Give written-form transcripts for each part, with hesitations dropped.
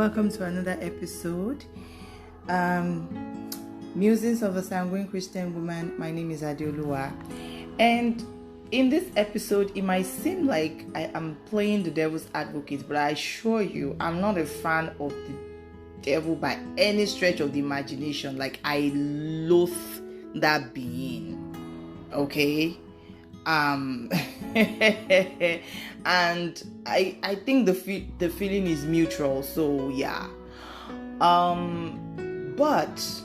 welcome to another episode. Musings of a Sanguine Christian Woman. My name is Adeoluwa, and in this episode, it might seem like I am playing the devil's advocate, but I assure you, I'm not a fan of the devil by any stretch of the imagination. Like, I loathe that being. Okay. And I think the feeling is mutual. So yeah. But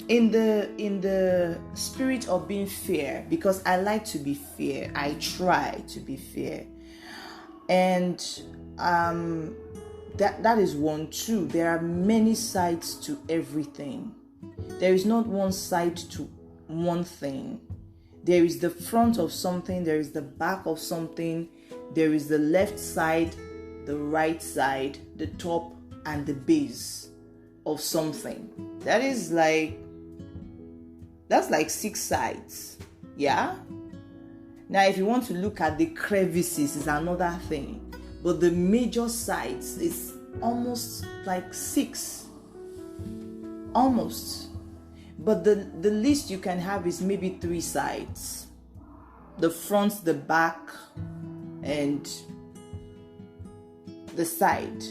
in the spirit of being fair, because I like to be fair, I try to be fair, and that is one too. There are many sides to everything. There is not one side to one thing. There is the front of something, there is the back of something, there is the left side, the right side, the top, and the base of something. That's like 6 sides. Yeah? Now, if you want to look at the crevices, is another thing. But the major sides is almost like 6. Almost. But the least you can have is maybe 3 sides. The front, the back, and the side.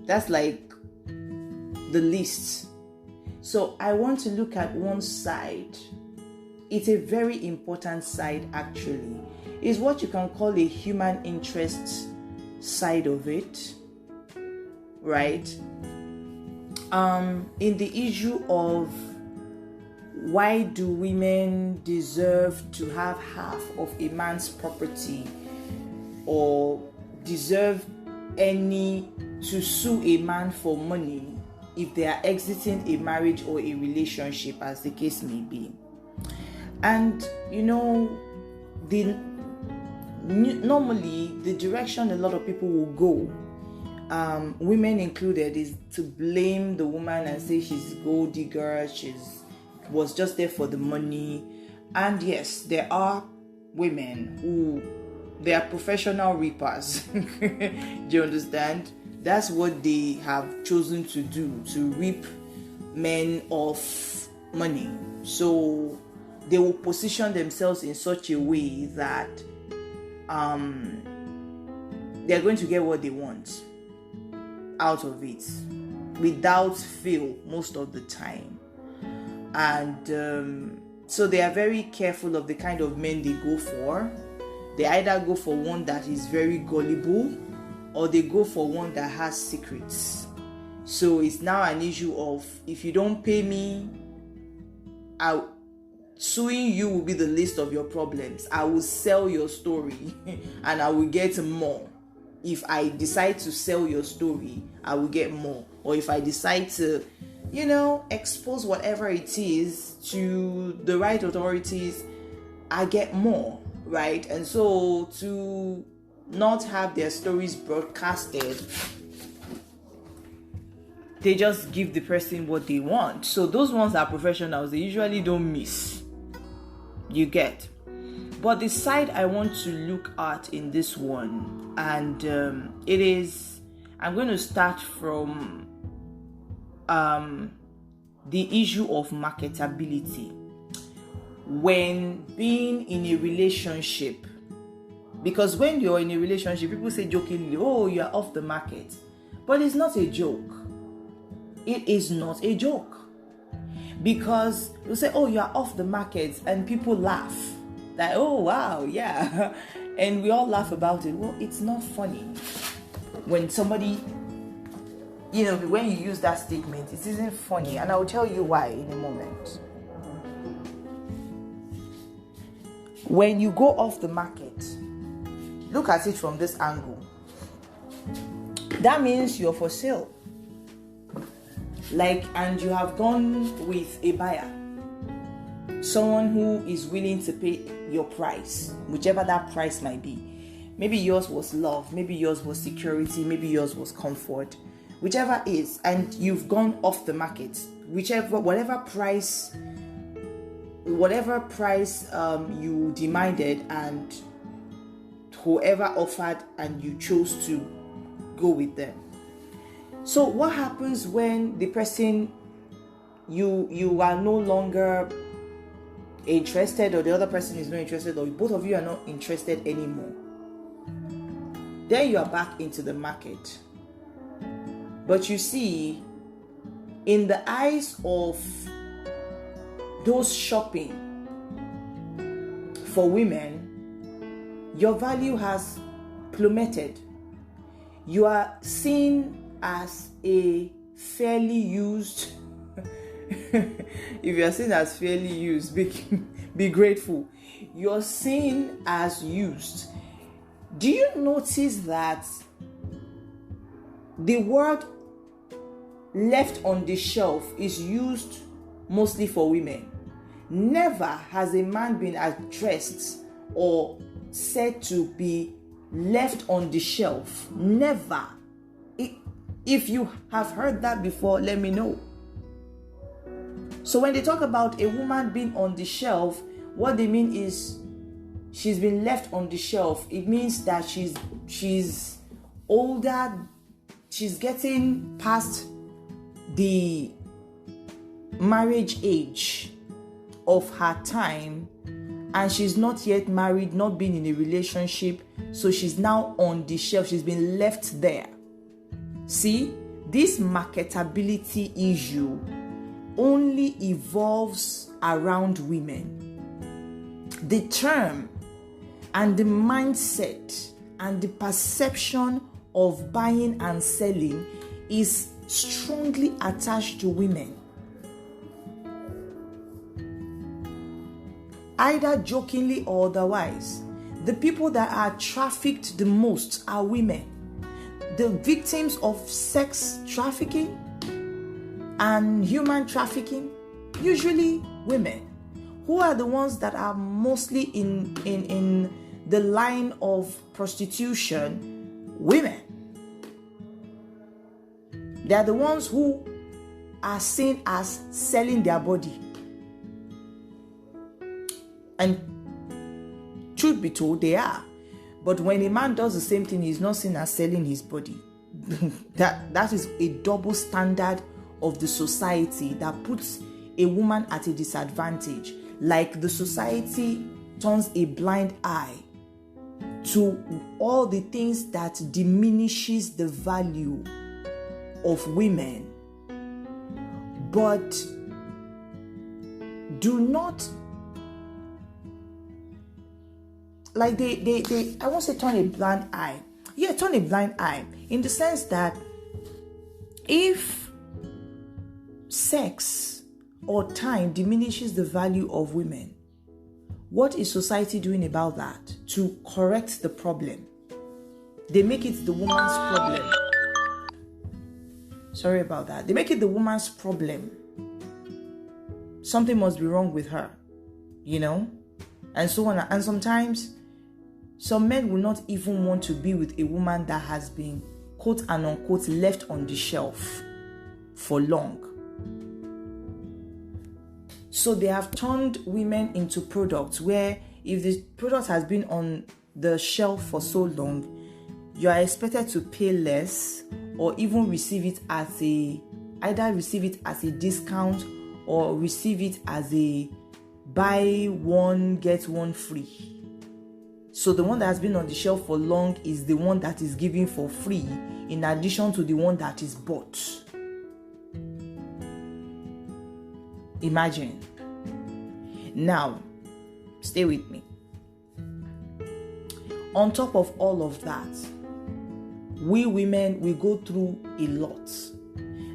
That's like the least. So I want to look at one side. It's a very important side, actually. It's what you can call a human interest side of it. Right? In the issue of why do women deserve to have half of a man's property, or deserve to sue a man for money if they are exiting a marriage or a relationship, as the case may be. And normally the direction a lot of people will go, women included, is to blame the woman and say she's a gold digger, was just there for the money. And yes, there are women who, they are professional reapers. Do you understand? That's what they have chosen to do, to reap men of money. So they will position themselves in such a way that they're going to get what they want out of it without fail most of the time. And so they are very careful of the kind of men they go for. They either go for one that is very gullible, or they go for one that has secrets. So it's now an issue of, if you don't pay me, suing you will be the least of your problems. I will sell your story and I will get more. If I decide to sell your story, I will get more. Or if I decide to, expose whatever it is to the right authorities, I get more, right? And so to not have their stories broadcasted, they just give the person what they want. So those ones are professionals. They usually don't miss. You get. But the side I want to look at in this one, and it is, I'm going to start from the issue of marketability. When being in a relationship, because when you're in a relationship, people say jokingly, oh, you're off the market. But it's not a joke. It is not a joke. Because you say, oh, you're off the market, and people laugh. Like, oh, wow, yeah. And we all laugh about it. Well, it's not funny. When somebody, when you use that statement, it isn't funny. And I will tell you why in a moment. When you go off the market, look at it from this angle. That means you're for sale. And you have gone with a buyer. Someone who is willing to pay your price, whichever that price might be. Maybe yours was love, maybe yours was security, maybe yours was comfort, whichever is, and you've gone off the market. Whatever price you demanded, and whoever offered, and you chose to go with them. So what happens when the person you are no longer interested, or the other person is not interested, or both of you are not interested anymore? Then you are back into the market. But you see, in the eyes of those shopping for women, your value has plummeted. You are seen as a fairly used if you are seen as fairly used, be grateful. You're seen as used. Do you notice that the word left on the shelf is used mostly for women? Never has a man been addressed or said to be left on the shelf. Never. If you have heard that before, let me know. So when they talk about a woman being on the shelf, what they mean is she's been left on the shelf. It means that she's older, she's getting past the marriage age of her time, and she's not yet married, not been in a relationship, so she's now on the shelf. She's been left there. See, this marketability issue only evolves around women. The term and the mindset and the perception of buying and selling is strongly attached to women. Either jokingly or otherwise, the people that are trafficked the most are women. The victims of sex trafficking and human trafficking, usually women. Who are the ones that are mostly in the line of prostitution? Women. They are the ones who are seen as selling their body. And truth be told, they are. But when a man does the same thing, he's not seen as selling his body. That is a double standard of the society that puts a woman at a disadvantage. Like the society turns a blind eye to all the things that diminishes the value of women. But do not, like they I won't say turn a blind eye. Yeah, turn a blind eye in the sense that if sex or time diminishes the value of women, what is society doing about that to correct the problem? They make it the woman's problem. Sorry about that. They make it the woman's problem. Something must be wrong with her, and so on. And sometimes some men will not even want to be with a woman that has been, quote and unquote, left on the shelf for long. So they have turned women into products where if the product has been on the shelf for so long, you are expected to pay less or even receive it as either receive it as a discount or receive it as a buy one, get one free. So the one that has been on the shelf for long is the one that is given for free in addition to the one that is bought. Imagine. Now, stay with me. On top of all of that, we women, we go through a lot.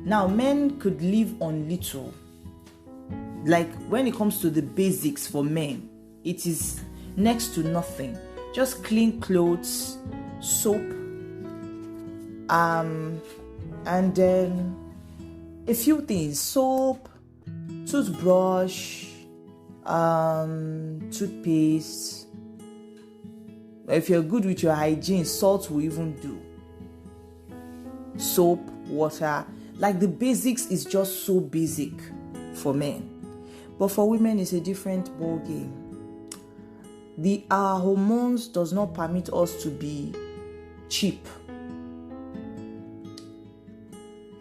Now, men could live on little. Like when it comes to the basics for men, it is next to nothing. Just clean clothes, soap, and then a few things: soap, toothbrush, toothpaste. If you're good with your hygiene, salt will even do. Soap, water, like the basics is just so basic for men. But for women, it's a different ball game. Our hormones does not permit us to be cheap.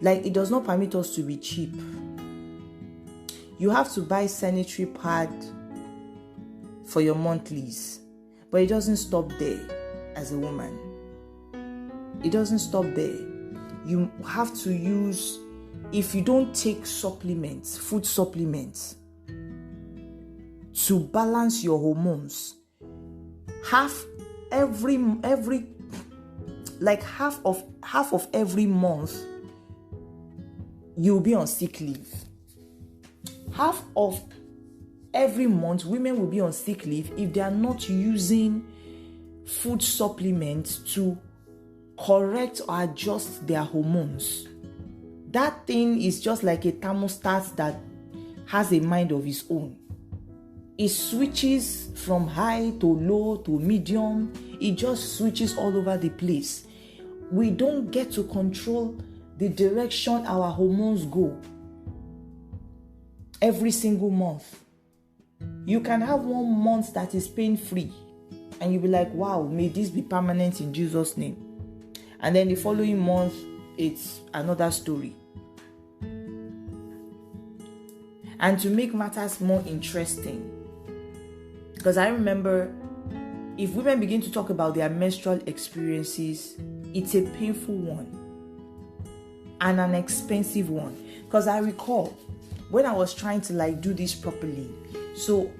Like, it does not permit us to be cheap. You have to buy sanitary pad for your monthlies, but it doesn't stop there. As a woman, it doesn't stop there. You have to use, if you don't take supplements, food supplements, to balance your hormones, half of every month you'll be on sick leave. Half of every month women will be on sick leave if they are not using food supplements to correct or adjust their hormones. That thing is just like a thermostat that has a mind of its own. It switches from high to low to medium. It just switches all over the place. We don't get to control the direction our hormones go every single month. You can have 1 month that is pain-free, and you'll be like, wow, may this be permanent in Jesus' name. And then the following month, it's another story. And to make matters more interesting, because I remember, if women begin to talk about their menstrual experiences, it's a painful one and an expensive one. Because I recall when I was trying to do this properly, so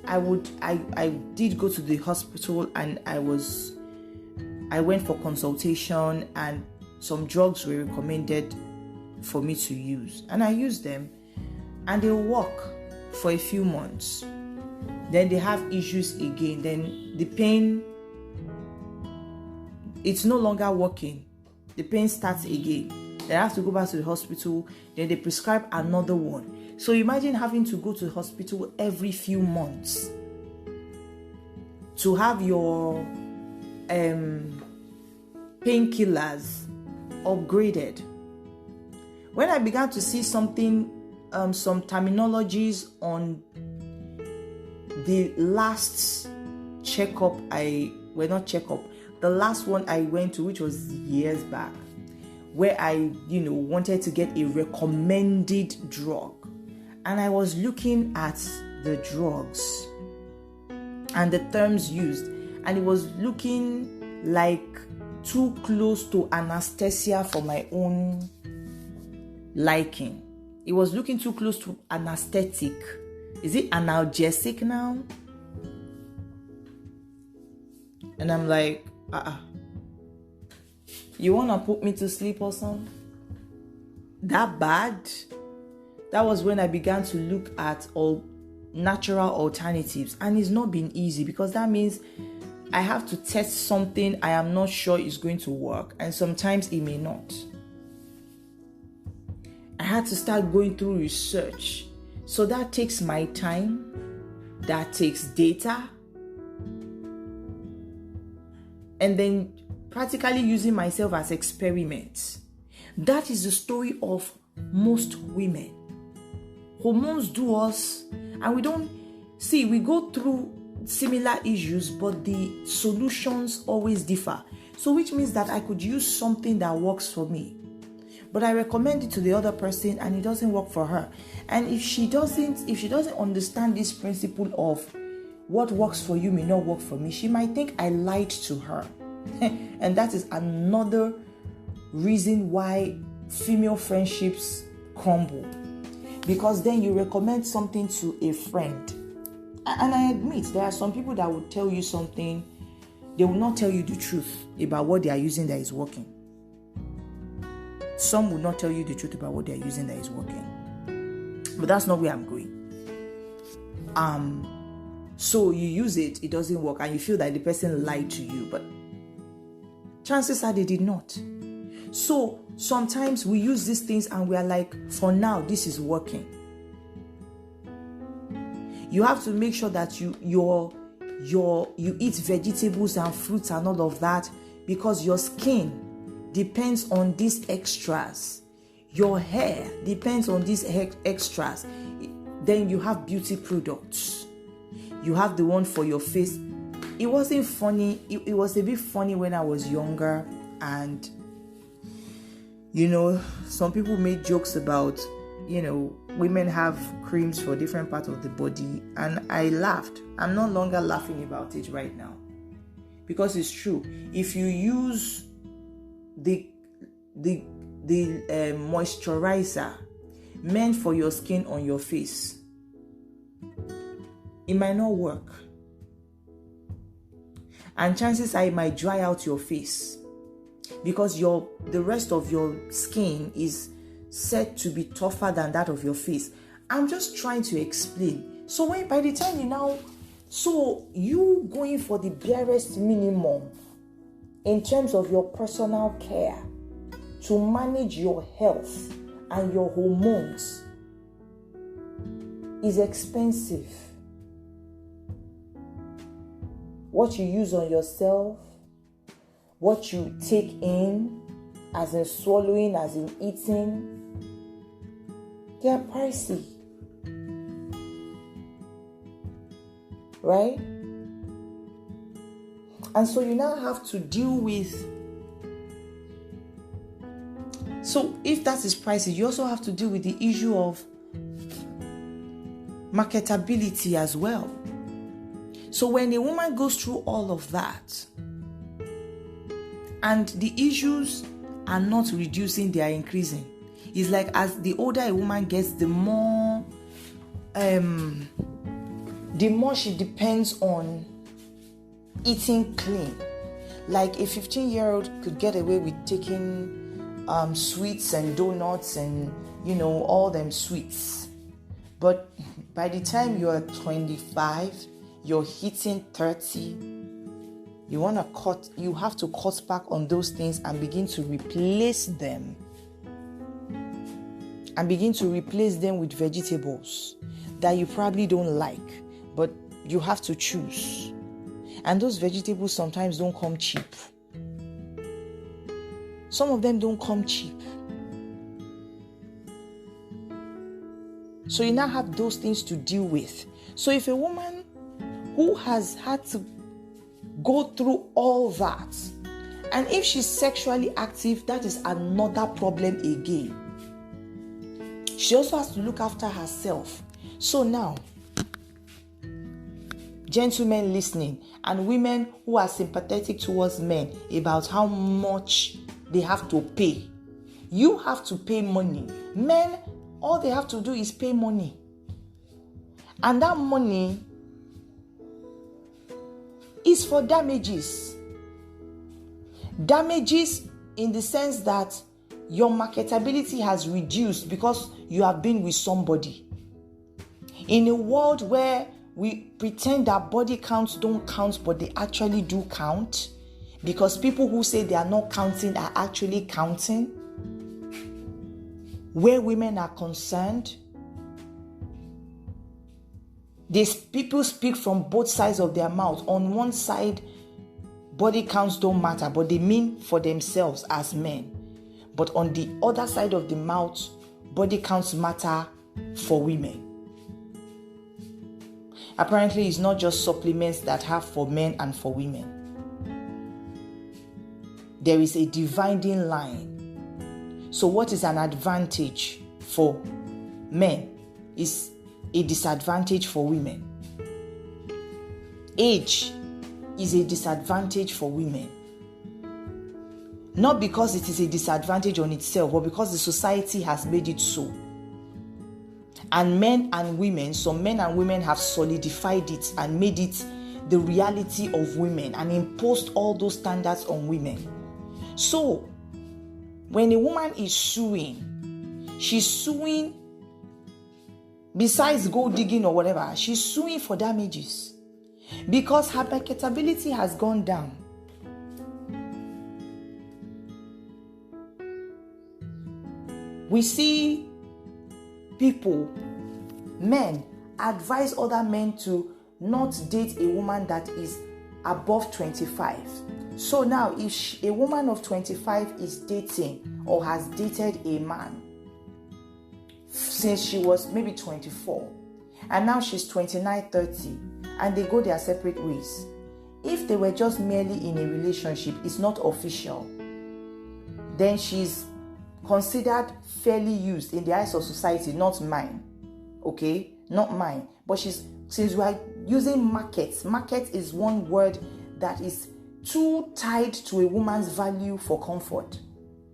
I did go to the hospital, and I went for consultation, and some drugs were recommended for me to use, and I used them, and they work for a few months. Then they have issues again. Then the pain, it's no longer working. The pain starts again. Then I have to go back to the hospital. Then they prescribe another one. So imagine having to go to the hospital every few months to have your painkillers upgraded. When I began to see some terminologies on the last the last one I went to, which was years back, where I, wanted to get a recommended drug. And I was looking at the drugs and the terms used, and it was looking like too close to anesthesia for my own liking. It was looking too close to anesthetic. Is it analgesic now? And I'm like, you want to put me to sleep or something? That bad? That was when I began to look at all natural alternatives. And it's not been easy, because that means I have to test something I am not sure is going to work. And sometimes it may not. I had to start going through research. So that takes my time. That takes data. And then practically using myself as experiments. That is the story of most women. Hormones do us, and we go through similar issues, but the solutions always differ. So which means that I could use something that works for me, but I recommend it to the other person and it doesn't work for her. And if she doesn't understand this principle of what works for you may not work for me, she might think I lied to her. And that is another reason why female friendships crumble. Because then you recommend something to a friend. And I admit, there are some people that will tell you something, they will not tell you the truth about what they are using that is working. Some will not tell you the truth about what they are using that is working. But that's not where I'm going. So you use it, it doesn't work, and you feel that the person lied to you, but chances are they did not. So sometimes we use these things and we are like, for now, this is working. You have to make sure that you eat vegetables and fruits and all of that, because your skin depends on these extras. Your hair depends on these extras. Then you have beauty products. You have the one for your face. It wasn't funny. It was a bit funny when I was younger, and Some people made jokes about, women have creams for different parts of the body, and I laughed. I'm no longer laughing about it right now, because it's true. If you use the moisturizer meant for your skin on your face, it might not work, and chances are it might dry out your face, because the rest of your skin is said to be tougher than that of your face. I'm just trying to explain. So by the time you going for the barest minimum in terms of your personal care to manage your health and your hormones is expensive. What you use on yourself, what you take in, as in swallowing, as in eating, they are pricey. Right? And so you now have to deal with. So if that is pricey, you also have to deal with the issue of marketability as well. So when a woman goes through all of that, and the issues are not reducing, they are increasing. It's like as the older a woman gets, the more she depends on eating clean. Like a 15-year-old could get away with taking sweets and donuts and all them sweets, but by the time you are 25, you're hitting 30. You have to cut back on those things and begin to replace them. And begin to replace them with vegetables that you probably don't like, but you have to choose. And those vegetables sometimes don't come cheap. Some of them don't come cheap. So you now have those things to deal with. So if a woman who has had to go through all that, and if she's sexually active, that is another problem again. She also has to look after herself. So now, gentlemen listening, and women who are sympathetic towards men about how much they have to pay, you have to pay money. Men, all they have to do is pay money. And that money is for damages. Damages in the sense that your marketability has reduced because you have been with somebody. In a world where we pretend that body counts don't count, but they actually do count, because people who say they are not counting are actually counting, where women are concerned, people speak from both sides of their mouth. On one side, body counts don't matter, but they mean for themselves as men. But on the other side of the mouth, body counts matter for women. Apparently, it's not just supplements that have for men and for women. There is a dividing line. So what is an advantage for men is a disadvantage for women. Age is a disadvantage for women. Not because it is a disadvantage on itself, but because the society has made it so. And men and women, some men and women have solidified it and made it the reality of women and imposed all those standards on women. So, when a woman is suing, she's suing, besides gold digging or whatever, she's suing for damages because her marketability has gone down. We see people, men, advise other men to not date a woman that is above 25. So now, if a woman of 25 is dating or has dated a man since she was maybe 24, and now she's 29, 30, and they go their separate ways, if they were just merely in a relationship, it's not official, then she's considered fairly used in the eyes of society, not mine. Okay, not mine. But since we are using market is one word that is too tied to a woman's value for comfort.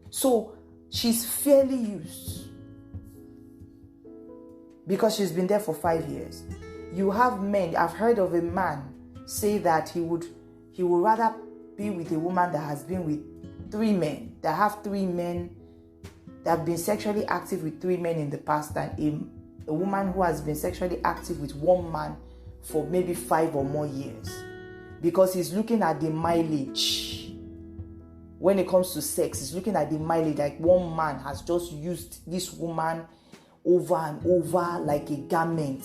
So she's fairly used because she's been there for 5 years. You have men, I've heard of a man say that he would rather be with a woman that has been with 3 men, that have 3 men, that have been sexually active with 3 men in the past, than a woman who has been sexually active with 1 man for maybe 5 or more years. Because he's looking at the mileage. When it comes to sex, he's looking at the mileage, like one man has just used this woman over and over like a garment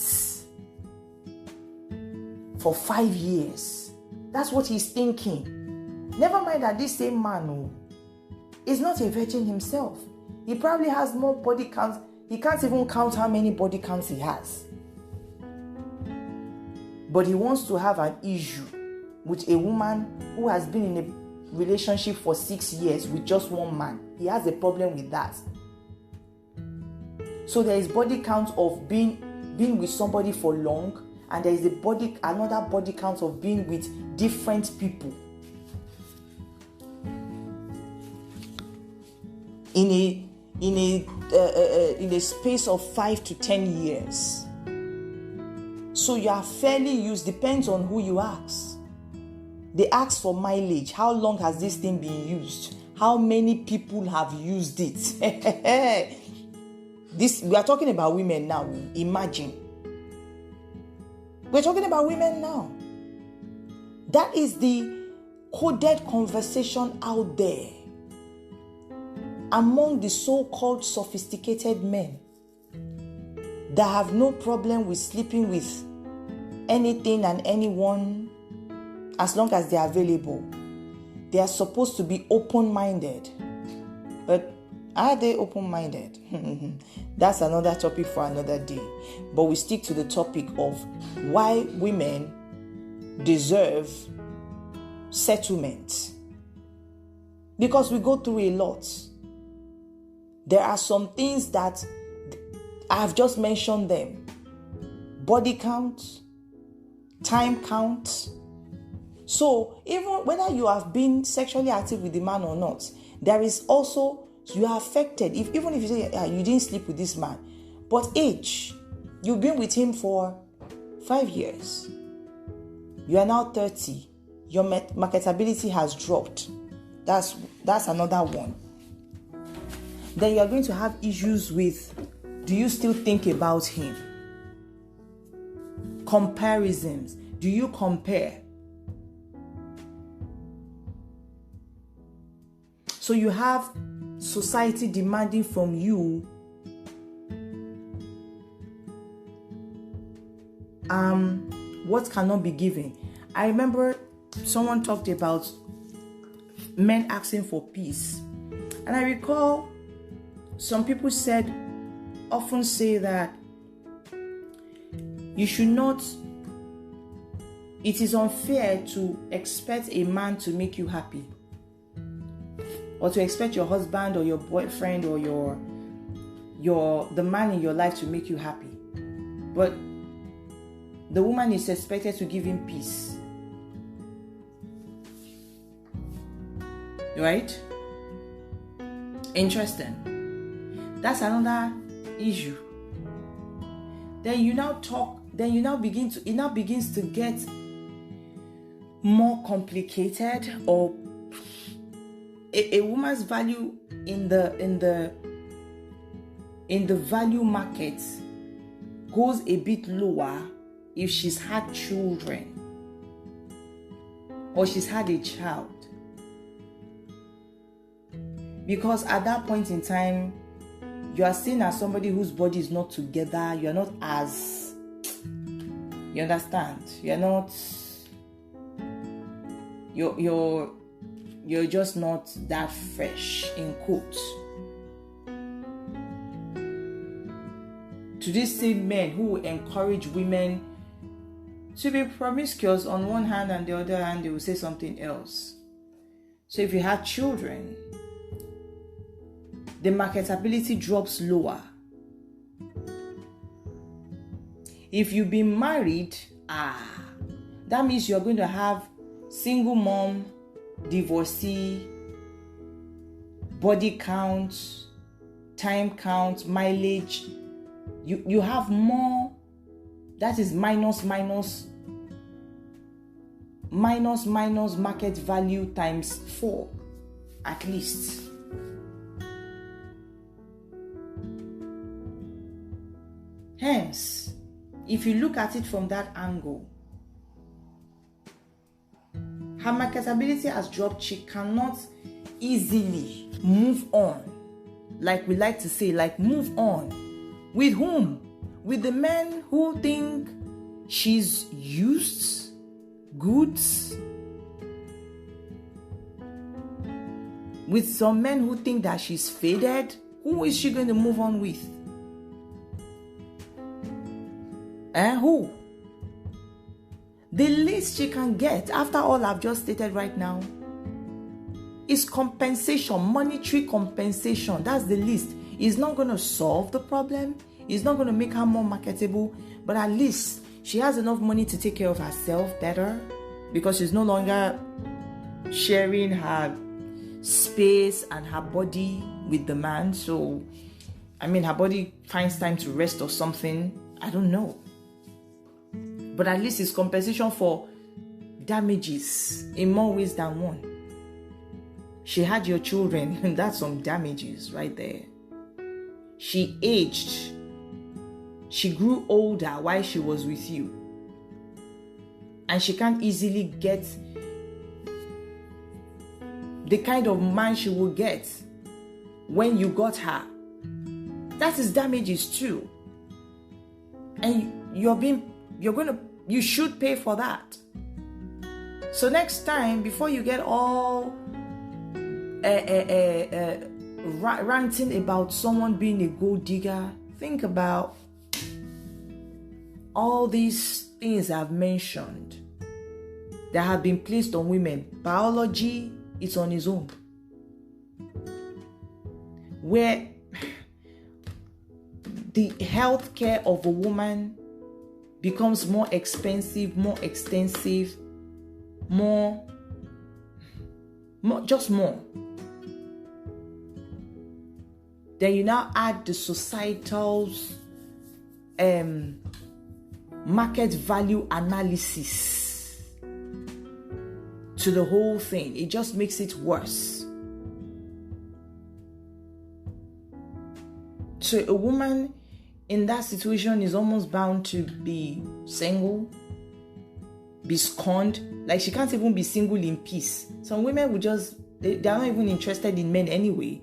for 5 years. That's what he's thinking. Never mind that this same man is not a virgin himself. He probably has more body counts. He can't even count how many body counts he has. But he wants to have an issue with a woman who has been in a relationship for 6 years with just 1 man. He has a problem with that. So there is body count of being with somebody for long, and there is another body count of being with different people in a space of 5 to 10 years. So you are fairly used, depends on who you ask. They ask for mileage. How long has this thing been used? How many people have used it? We are talking about women now. Imagine. We're talking about women now. That is the coded conversation out there among the so-called sophisticated men that have no problem with sleeping with anything and anyone as long as they are available. They are supposed to be open-minded. But are they open-minded? That's another topic for another day. But we stick to the topic of why women deserve settlement. Because we go through a lot. There are some things that I've just mentioned them. Body count, time count. So even whether you have been sexually active with the man or not, there is also, you are affected. Even if you say you didn't sleep with this man, but age, you've been with him for 5 years. You are now 30. Your marketability has dropped. That's another one. Then you are going to have issues with, do you still think about him? Comparisons. Do you compare? So you have society demanding from you what cannot be given. I remember someone talked about men asking for peace. And I recall some people often say that you should not, it is unfair to expect a man to make you happy, or to expect your husband or your boyfriend or the man in your life to make you happy. But the woman is expected to give him peace. Right? Interesting. That's another issue. Then it now begins to get more complicated, or a woman's value in the value market goes a bit lower if she's had children or she's had a child. Because at that point in time, you are seen as somebody whose body is not together. You are not as, you understand? You are not, you're just not that fresh, in quotes. To these same men who will encourage women to be promiscuous on one hand, and the other hand they will say something else. So if you have children, the marketability drops lower. If you've been married, that means you're going to have single mom, divorcee, body count, time count, mileage. You have more. That is minus market value times 4 at least. Hence, if you look at it from that angle, her marketability has dropped. She cannot easily move on. Like we like to say, move on. With whom? With the men who think she's used goods? With some men who think that she's faded? Who is she going to move on with? Who? The least she can get, after all I've just stated right now, is compensation, monetary compensation. That's the least. It's not going to solve the problem. It's not going to make her more marketable. But at least she has enough money to take care of herself better, because she's no longer sharing her space and her body with the man. So, her body finds time to rest or something. I don't know. But at least it's compensation for damages in more ways than one. She had your children, and that's some damages right there. She aged. She grew older while she was with you. And she can't easily get the kind of man she will get when you got her. That is damages too. And you should pay for that. So next time, before you get all ranting about someone being a gold digger, think about all these things I've mentioned that have been placed on women. Biology is on its own. Where the health care of a woman becomes more expensive, more extensive, more. Then you now add the societal's market value analysis to the whole thing. It just makes it worse. So a woman in that situation is almost bound to be single, be scorned. Like, she can't even be single in peace. Some women would they're not even interested in men anyway.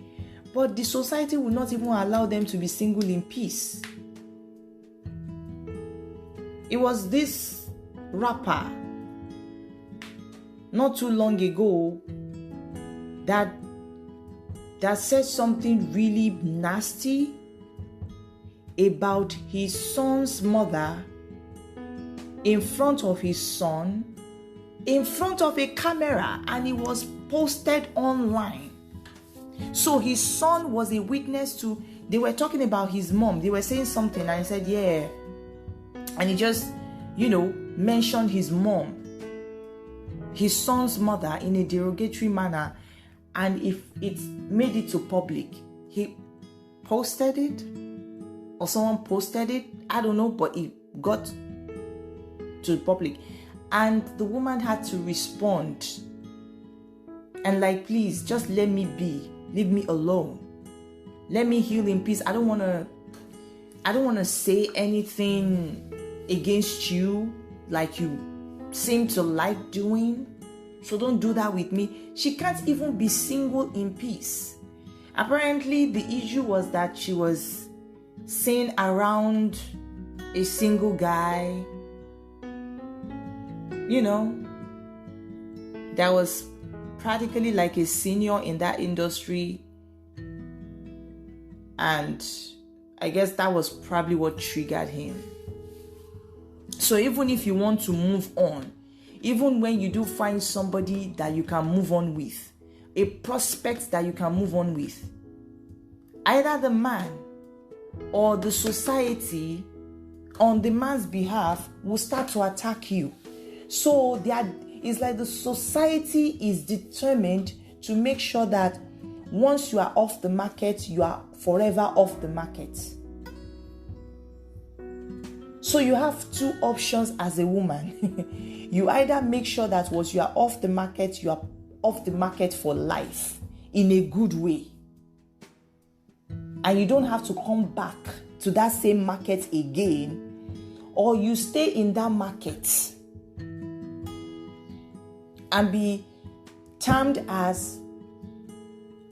But the society will not even allow them to be single in peace. It was this rapper not too long ago that said something really nasty about his son's mother in front of his son, in front of a camera, and it was posted online. So his son was a witness to, they were talking about his mom. They were saying something, and I said, yeah. And he just, mentioned his mom, his son's mother, in a derogatory manner. And if it made it to public, he posted it, or someone posted it, I don't know, but it got to the public. And the woman had to respond. And please, just let me be. Leave me alone. Let me heal in peace. I don't want to say anything against you like you seem to like doing. So don't do that with me. She can't even be single in peace. Apparently, the issue was that she was seen around a single guy, that was practically like a senior in that industry. And I guess that was probably what triggered him. So even if you want to move on, even when you do find somebody that you can move on with, a prospect that you can move on with, either the man or the society on the man's behalf will start to attack you. So it's like the society is determined to make sure that once you are off the market, you are forever off the market. So you have two options as a woman. You either make sure that once you are off the market, you are off the market for life in a good way. And you don't have to come back to that same market again, or you stay in that market and be termed as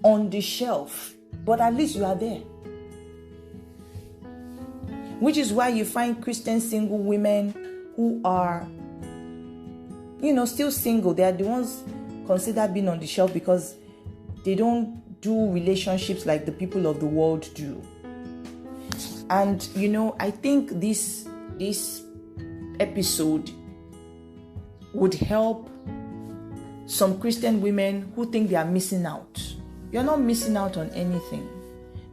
on the shelf, but at least you are there. Which is why you find Christian single women who are, still single. They are the ones considered being on the shelf because they don't do relationships like the people of the world do. And I think this episode would help some Christian women who think they are missing out. You're not missing out on anything.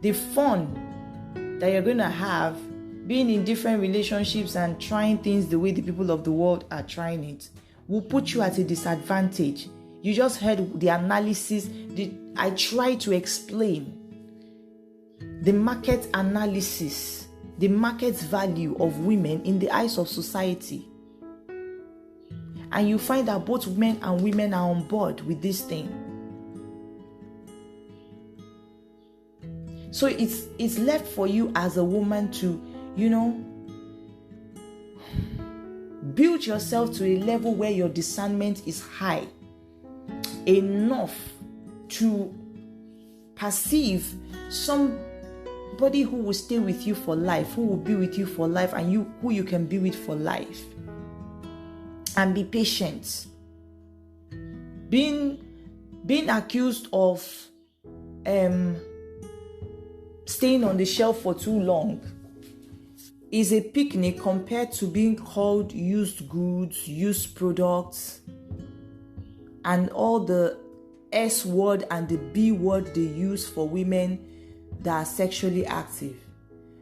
The fun that you're going to have being in different relationships and trying things the way the people of the world are trying it will put you at a disadvantage. You just heard the analysis. I try to explain the market analysis, the market value of women in the eyes of society. And you find that both men and women are on board with this thing. So it's left for you as a woman to, build yourself to a level where your discernment is high enough to perceive somebody who will stay with you for life, who will be with you for life, and who you can be with for life. And be patient. Being accused of staying on the shelf for too long is a picnic compared to being called used goods, used products, and all the S word and the B word they use for women that are sexually active.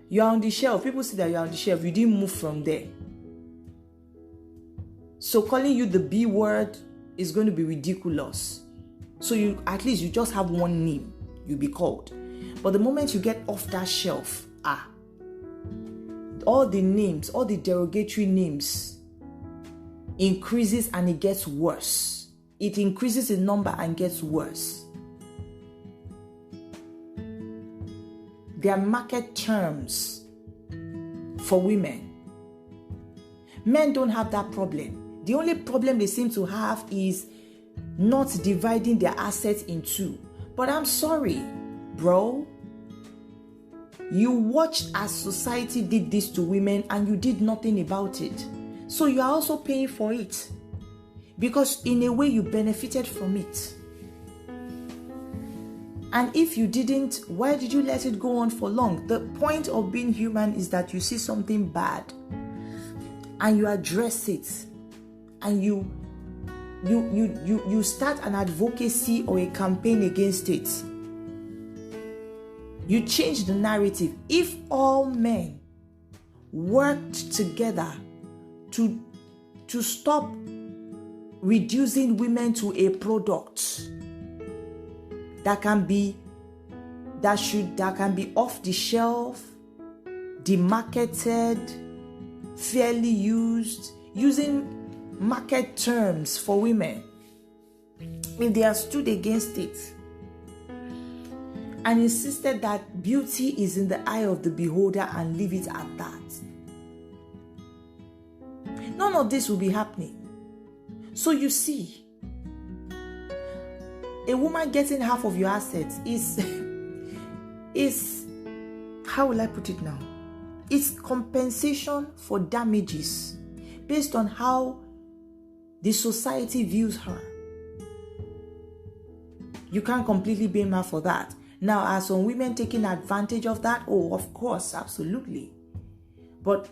You are on the shelf. People say that you are on the shelf. You didn't move from there. So calling you the B word is going to be ridiculous. So at least you just have one name you'll be called. But the moment you get off that shelf, all the names, all the derogatory names increases and it gets worse. It increases in number and gets worse. There are market terms for women. Men don't have that problem. The only problem they seem to have is not dividing their assets in two. But I'm sorry, bro. You watched as society did this to women and you did nothing about it. So you are also paying for it. Because in a way you benefited from it. And if you didn't, why did you let it go on for long? The point of being human is that you see something bad and you address it. And you start an advocacy or a campaign against it. You change the narrative. If all men worked together to stop reducing women to a product that can be off the shelf, demarketed, fairly used, using market terms for women, if they have stood against it and insisted that beauty is in the eye of the beholder and leave it at that, none of this will be happening. So you see, a woman getting half of your assets is how will I put it now? It's compensation for damages based on how the society views her. You can't completely blame her for that. Now, are some women taking advantage of that? Oh, of course, absolutely. But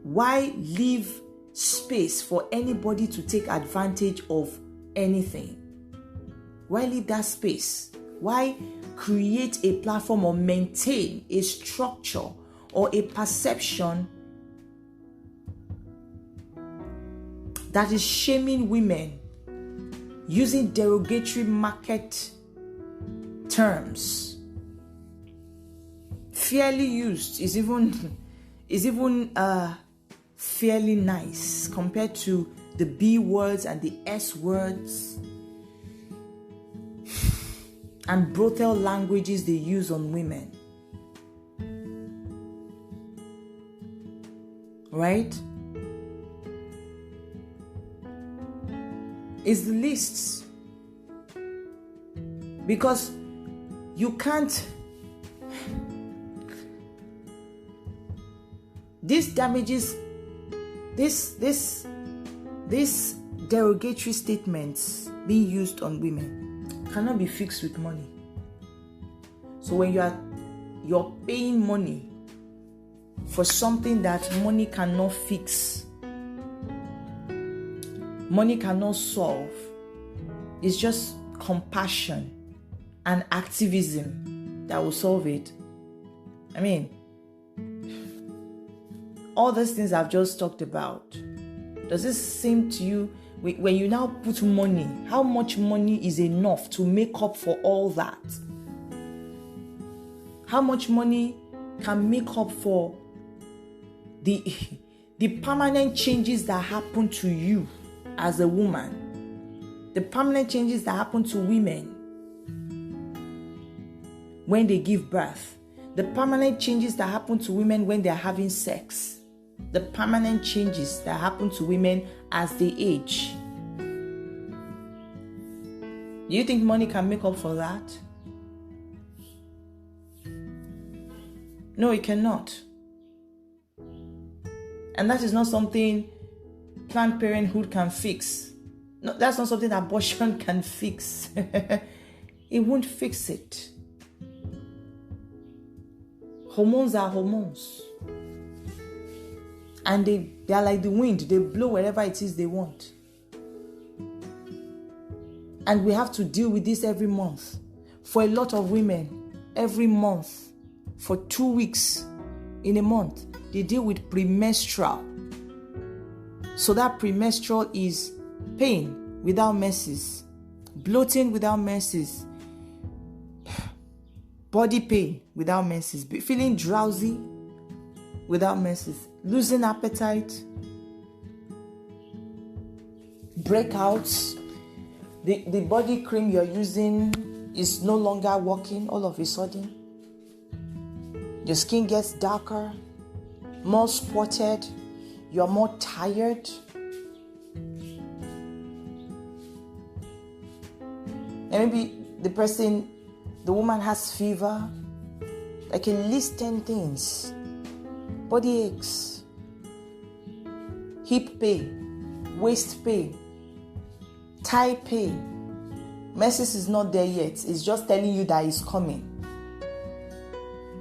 why leave space for anybody to take advantage of anything? Why leave that space? Why create a platform or maintain a structure or a perception that is shaming women using derogatory market terms. Fairly used is even fairly nice compared to the B words and the S words and brutal languages they use on women. Right? It's the lists. Because you can't. This damages. This derogatory statements being used on women cannot be fixed with money. So when you're paying money for something that money cannot fix, money cannot solve, it's just compassion and activism that will solve it. I mean, all those things I've just talked about, does this seem to you, when you now put money, how much money is enough to make up for all that? How much money can make up for the permanent changes that happen to you as a woman, the permanent changes that happen to women when they give birth, the permanent changes that happen to women when they're having sex, the permanent changes that happen to women as they age? Do you think money can make up for that? No, it cannot. And that is not something Planned Parenthood can fix. No, that's not something abortion can fix. It won't fix it. Hormones are hormones. And they are like the wind. They blow wherever it is they want. And we have to deal with this every month. For a lot of women, every month, for 2 weeks in a month, they deal with premenstrual. So that premenstrual is pain without menses, bloating without menses, body pain without menses, feeling drowsy without menses, losing appetite, breakouts. The body cream you're using is no longer working all of a sudden. Your skin gets darker, more spotted, you're more tired. And maybe the woman has fever. I can list 10 things. Body aches, hip pain, waist pain, thigh pain. Menses is not there yet. It's just telling you that it's coming.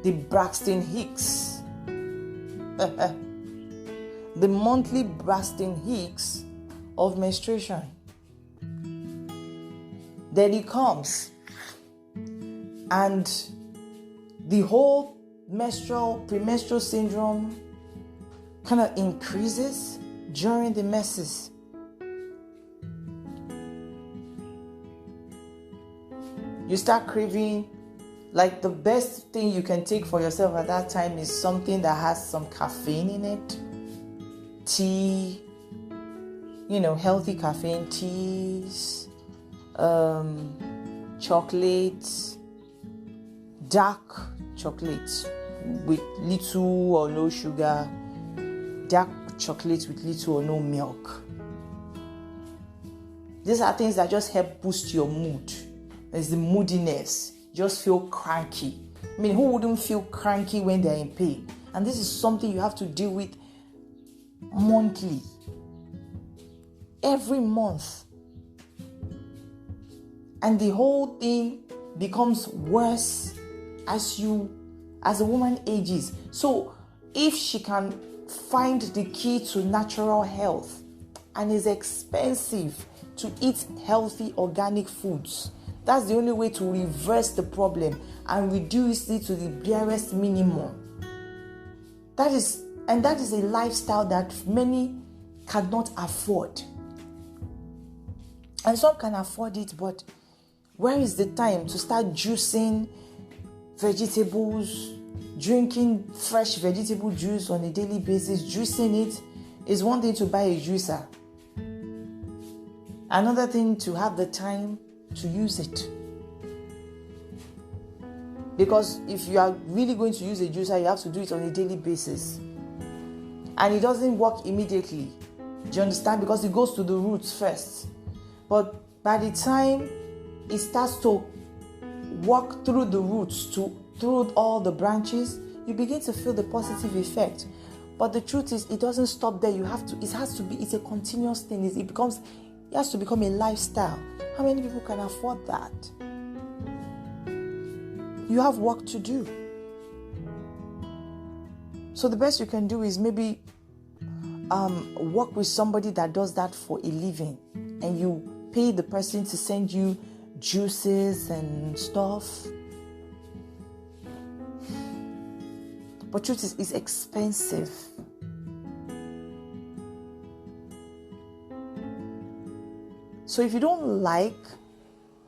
The Braxton Hicks. The monthly Braxton Hicks of menstruation. Then it comes. And the whole premenstrual syndrome kind of increases during the menses. You start craving, like the best thing you can take for yourself at that time is something that has some caffeine in it. Tea, healthy caffeine, teas, chocolates, dark chocolates with little or no sugar, dark chocolates with little or no milk. These are things that just help boost your mood. There's the moodiness. Just feel cranky. I mean, who wouldn't feel cranky when they're in pain? And this is something you have to deal with monthly. Every month. And the whole thing becomes worse as a woman ages. So if she can find the key to natural health, and it's expensive to eat healthy organic foods, That's the only way to reverse the problem and reduce it to the barest minimum. That is a lifestyle that many cannot afford. And some can afford it, but where is the time to start juicing vegetables, drinking fresh vegetable juice on a daily basis? Juicing it is one thing to buy a juicer. Another thing to have the time to use it. Because if you are really going to use a juicer, you have to do it on a daily basis. And it doesn't work immediately. Do you understand? Because it goes to the roots first. But by the time it starts to walk through the roots, through all the branches, you begin to feel the positive effect. But the truth is, it doesn't stop there. It's a continuous thing. It has to become a lifestyle. How many people can afford that? You have work to do. So the best you can do is maybe work with somebody that does that for a living, and you pay the person to send you juices and stuff. But truth is, it's expensive. So if you don't like,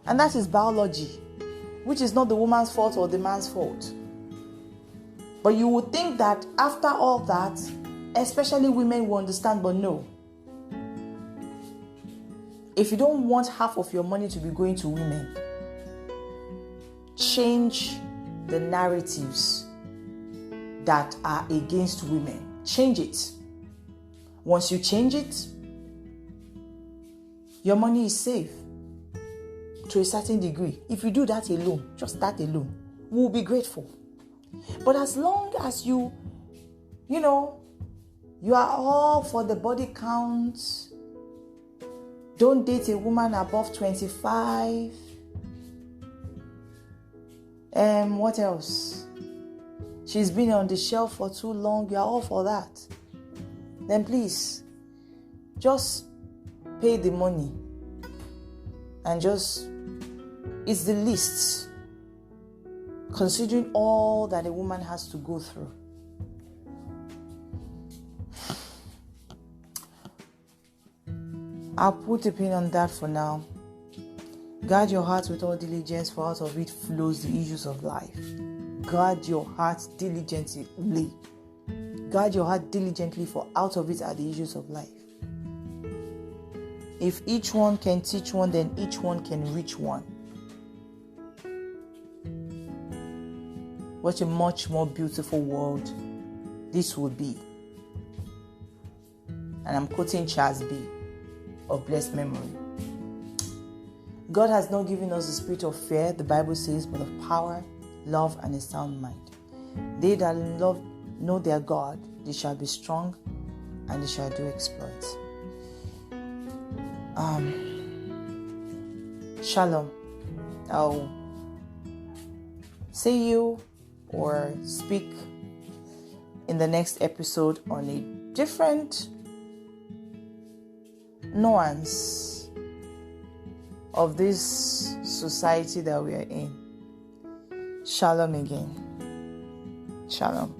and that is biology, which is not the woman's fault or the man's fault. But you would think that after all that, especially women will understand, but no. If you don't want half of your money to be going to women, change the narratives that are against women. Change it. Once you change it, your money is safe to a certain degree. If you do that alone, just that alone, we'll be grateful. But as long as you are all for the body count, don't date a woman above 25. What else? She's been on the shelf for too long. You're all for that. Then please, just pay the money. And it's the least, considering all that a woman has to go through. I'll put a pin on that for now. Guard your heart with all diligence, for out of it flows the issues of life. Guard your heart diligently. Guard your heart diligently, for out of it are the issues of life. If each one can teach one, then each one can reach one. What a much more beautiful world this would be. And I'm quoting Charles B. of blessed memory. God has not given us the spirit of fear, the Bible says, but of power, love, and a sound mind. They that know their God, they shall be strong, and they shall do exploits. Shalom. I'll see you or speak in the next episode on a different nuance of this society that we are in. Shalom again. Shalom.